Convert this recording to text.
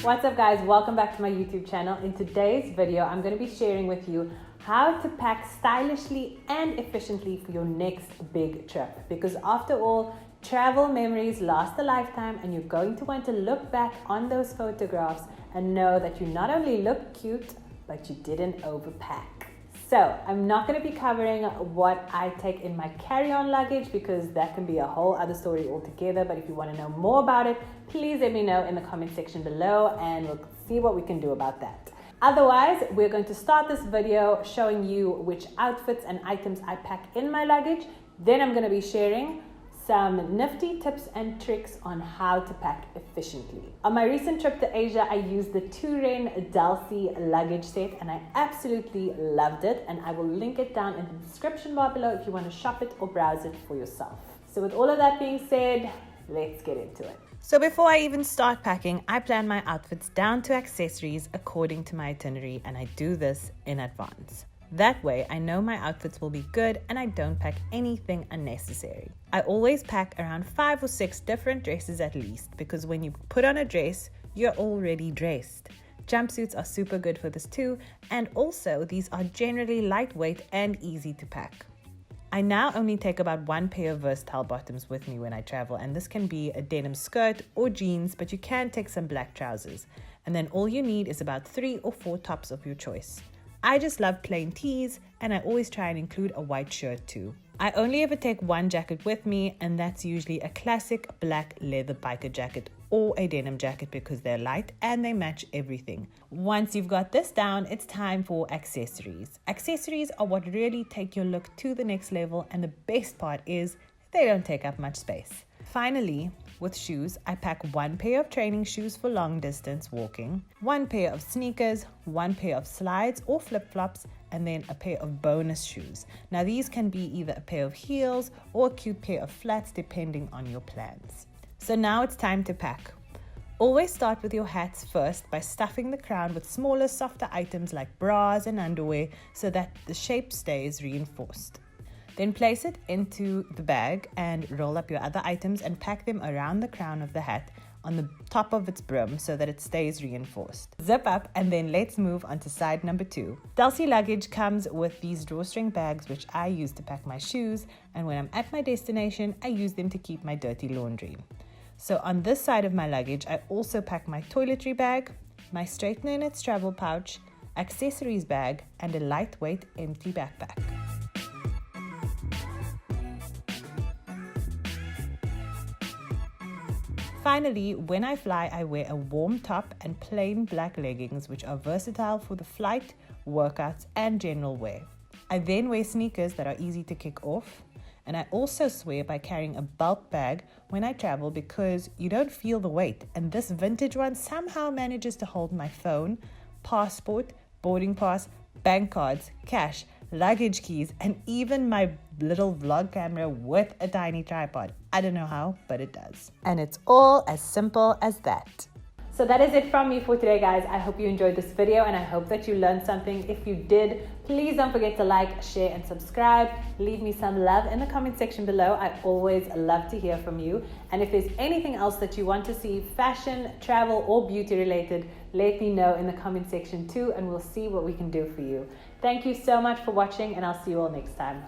What's up guys, welcome back to my YouTube channel. In today's video, I'm going to be sharing with you how to pack stylishly and efficiently for your next big trip. Because after all, travel memories last a lifetime and you're going to want to look back on those photographs and know that you not only look cute, but you didn't overpack. So I'm not going to be covering what I take in my carry-on luggage because that can be a whole other story altogether. But if you want to know more about it, please let me know in the comment section below and we'll see what we can do about that. Otherwise, we're going to start this video showing you which outfits and items I pack in my luggage. Then I'm going to be sharing some nifty tips and tricks on how to pack efficiently. On my recent trip to Asia, I used the DELSEY luggage set and I absolutely loved it, and I will link it down in the description bar below if you want to shop it or browse it for yourself. So with all of that being said, let's get into it. So before I even start packing, I plan my outfits down to accessories according to my itinerary, and I do this in advance. That way, I know my outfits will be good and I don't pack anything unnecessary. I always pack around 5 or 6 different dresses at least, because when you put on a dress, you're already dressed. Jumpsuits are super good for this too, and also these are generally lightweight and easy to pack. I now only take about 1 pair of versatile bottoms with me when I travel, and this can be a denim skirt or jeans, but you can take some black trousers. And then all you need is about 3 or 4 tops of your choice. I just love plain tees, and I always try and include a white shirt too. I only ever take 1 jacket with me, and that's usually a classic black leather biker jacket or a denim jacket because they're light and they match everything. Once you've got this down, it's time for accessories. Accessories are what really take your look to the next level, and the best part is they don't take up much space. Finally, with shoes, I pack 1 pair of training shoes for long distance walking, 1 pair of sneakers, 1 pair of slides or flip-flops, and then a pair of bonus shoes. Now these can be either a pair of heels or a cute pair of flats depending on your plans. So now it's time to pack. Always start with your hats first by stuffing the crown with smaller, softer items like bras and underwear so that the shape stays reinforced. Then place it into the bag and roll up your other items and pack them around the crown of the hat on the top of its brim so that it stays reinforced. Zip up, and then let's move on to side number 2. DELSEY luggage comes with these drawstring bags which I use to pack my shoes, and when I'm at my destination, I use them to keep my dirty laundry. So on this side of my luggage, I also pack my toiletry bag, my straightener in its travel pouch, accessories bag, and a lightweight empty backpack. Finally, when I fly, I wear a warm top and plain black leggings, which are versatile for the flight, workouts, and general wear. I then wear sneakers that are easy to kick off, and I also swear by carrying a bulk bag when I travel because you don't feel the weight, and this vintage one somehow manages to hold my phone, passport, boarding pass, bank cards, cash, luggage keys, and even my little vlog camera with a tiny tripod. I don't know how, but it does. And it's all as simple as that. So that is it from me for today, guys. I hope you enjoyed this video and I hope that you learned something. If you did, please don't forget to like, share, and subscribe. Leave me some love in the comment section below. I always love to hear from you. And if there's anything else that you want to see, fashion, travel, or beauty related, let me know in the comment section too, and we'll see what we can do for you. Thank you so much for watching, and I'll see you all next time.